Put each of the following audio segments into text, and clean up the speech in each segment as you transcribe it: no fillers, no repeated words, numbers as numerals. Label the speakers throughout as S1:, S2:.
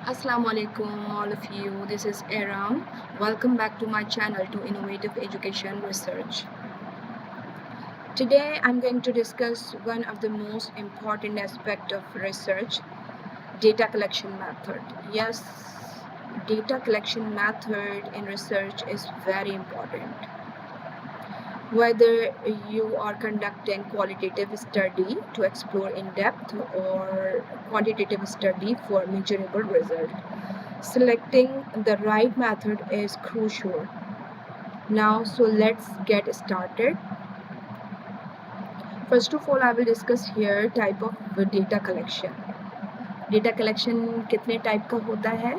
S1: Assalamu alaikum all of you. This is Aram. Welcome back to my channel to Innovative Education Research. Today I'm going to discuss one of the most important aspects of research, data collection method. Yes, data collection method in research is very important. Whether you are conducting qualitative study to explore in depth or quantitative study for measurable result, selecting the right method is crucial. Now, so let's get started. First of all, I will discuss here type of data collection. Data collection कितने type का होता है?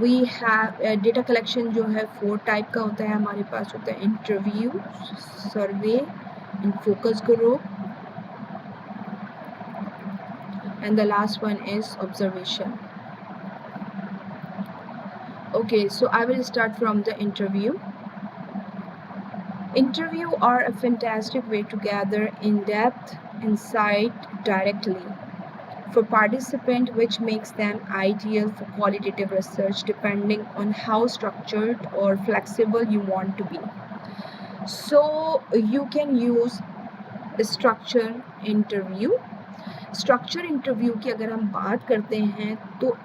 S1: We have data collection जो है 4 type का होता है. हमारे पास होता है interview, survey and focus group, and the last one is observation. Okay, so I will start from the interview. Interviews are a fantastic way to gather in-depth insight directly for participants, which makes them ideal for qualitative research depending on how structured or flexible you want to be. So you can use structure interview. Structure interview की अगर हम बात करते हैं तो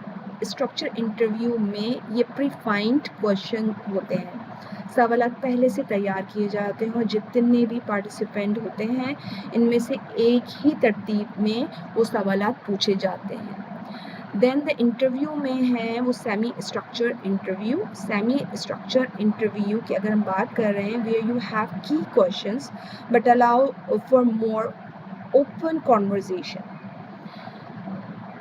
S1: structure interview में ये प्रीफाइंड question होते हैं. सवाल पहले से तैयार किए जाते हैं और जितने भी पार्टिसिपेंट होते हैं इनमें से एक ही तरतीब में वो सवाल पूछे जाते हैं. देन द इंटरव्यू में है वो semi structure interview. Semi structure interview की अगर हम बात कर रहे हैं वेयर यू हैव की questions but allow for more open conversation.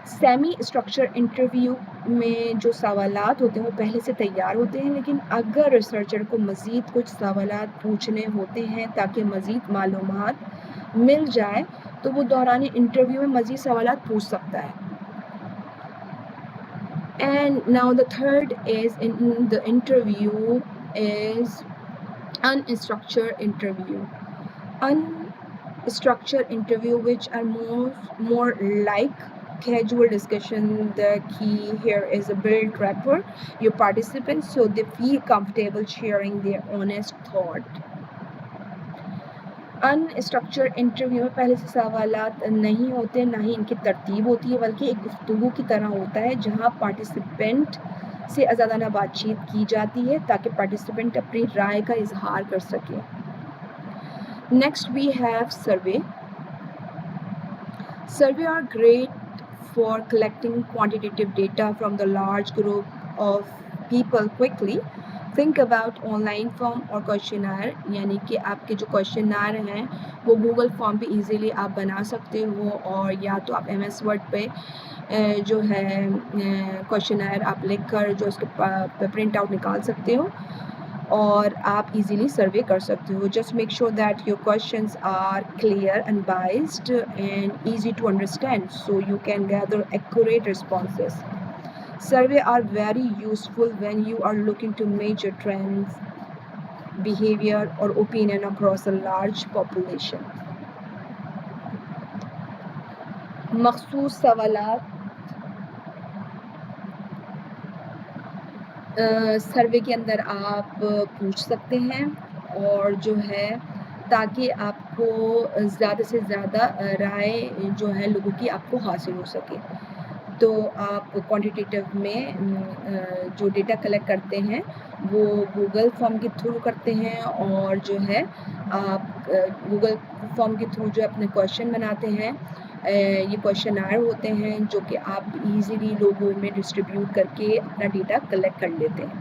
S1: Semi structure interview में जो सवालात होते हैं वो पहले से तैयार होते हैं, लेकिन अगर रिसर्चर को मज़ीद कुछ सवालात पूछने होते हैं ताकि मज़ीद मालूमात मिल जाए तो वो दौरान इंटरव्यू में मज़ीद सवालात पूछ सकता है. And now the third is in the interview is unstructured interview. Unstructured interview, which are more like casual discussion. The key here is a build rapport your participants so they feel comfortable sharing their honest thought. Unstructured interview में पहले से सवालात नहीं होते, ना ही इनकी तरतीब होती है, बल्कि एक गुफ्तगू की तरह होता है जहां पार्टिसिपेंट से आज़ादाना बातचीत की जाती है ताकि पार्टिसिपेंट अपनी राय का इजहार कर सके. Next we have survey. Survey are great for collecting quantitative data from the large group of people quickly. Think about online form और questionnaire, यानी कि आपके जो questionnaire हैं वो Google form पे easily आप बना सकते हो और या तो आप MS Word पे जो है questionnaire आप लिख कर जो उसके प्रिंट आउट निकाल सकते हो और आप इजीली सर्वे कर सकते हो. Just make sure that your questions are clear unbiased and easy to understand so you can gather accurate responses. Survey are very useful when you are looking to measure trends, behaviour और opinion across a large population. मखसूस सवालात सर्वे के अंदर आप पूछ सकते हैं और जो है ताकि आपको ज़्यादा से ज़्यादा राय जो है लोगों की आपको हासिल हो सके. तो आप क्वांटिटेटिव में जो डेटा कलेक्ट करते हैं वो गूगल फॉर्म के थ्रू करते हैं और जो है आप गूगल फॉर्म के थ्रू जो अपने क्वेश्चन बनाते हैं. ये क्वेश्चनायर होते हैं जो कि आप इजीली लोगों में डिस्ट्रीब्यूट करके अपना डेटा कलेक्ट कर लेते हैं.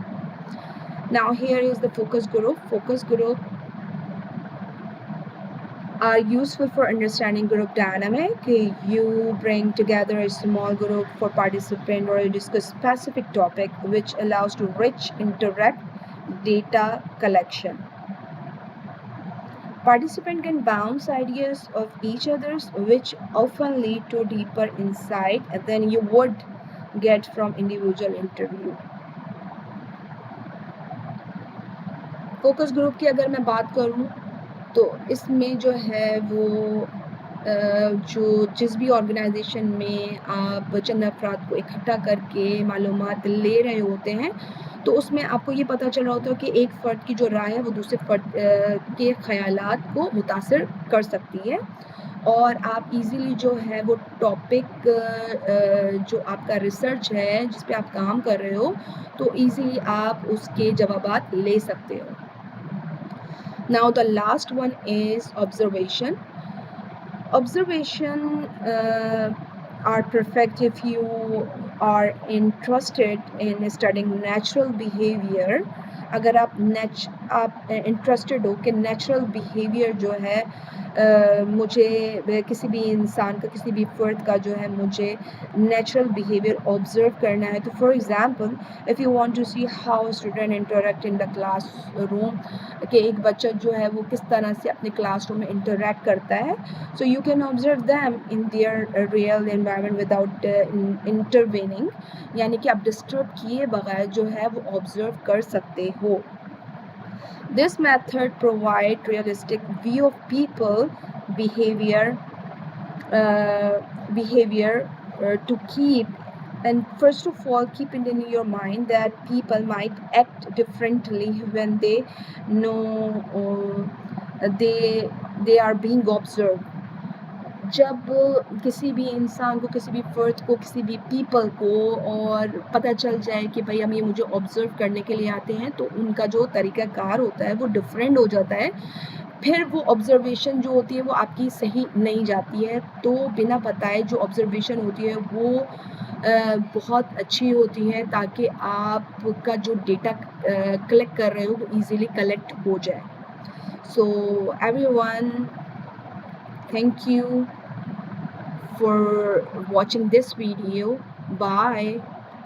S1: Now here is the focus group. Focus group are useful for understanding group dynamic. You bring together a small group for participant or you discuss specific topic which allows to rich indirect data collection. Participant can bounce ideas of each other's which often lead to deeper insight than you would get from individual interview. Focus group की अगर मैं बात करूं तो इसमें जो है वो जो जिस भी ऑर्गेनाइजेशन में आप चंद अफराद को इकट्ठा करके मालूमात ले रहे होते हैं, तो उसमें आपको ये पता चल रहा होता है कि एक फ़र्द की जो राय है वो दूसरे फ़र्द के ख़यालात को मुतासिर कर सकती है, और आप इजीली जो है वो टॉपिक जो आपका रिसर्च है जिस पे आप काम कर रहे हो, तो इजीली आप उसके जवाबात ले सकते हो। Now the last one is observation. Observation are perfect if you are interested in studying natural behavior. अगर आप इंटरेस्टेड हो कि नेचुरल बिहेवियर जो है मुझे किसी भी इंसान का, किसी भी फ़र्द का जो है मुझे नेचुरल बिहेवियर ऑब्ज़र्व करना है, तो for example if you want to see how student interact in the classroom, कि एक बच्चा जो है वो किस तरह से अपने क्लासरूम में इंटरेक्ट करता है, so you can observe them in their real environment without intervening, यानी कि आप डिस्टर्ब किए बगैर जो है वो ऑब्जर्व कर सकते हो. This method provide realistic view of people behavior to keep, and first of all keep it in your mind that people might act differently when they know they are being observed. जब किसी भी इंसान को, किसी भी फ़र्द को, किसी भी पीपल को और पता चल जाए कि भाई हम ये मुझे ऑब्ज़र्व करने के लिए आते हैं, तो उनका जो तरीक़ाकार होता है वो डिफरेंट हो जाता है, फिर वो ऑब्ज़र्वेशन जो होती है वो आपकी सही नहीं जाती है। तो बिना बताए जो ऑब्ज़र्वेशन होती है वो बहुत अच्छी होती है, ताकि आपका जो डेटा कलेक्ट कर रहे हो वो ईज़िली कलेक्ट हो जाए. So everyone, thank you for watching this video. Bye.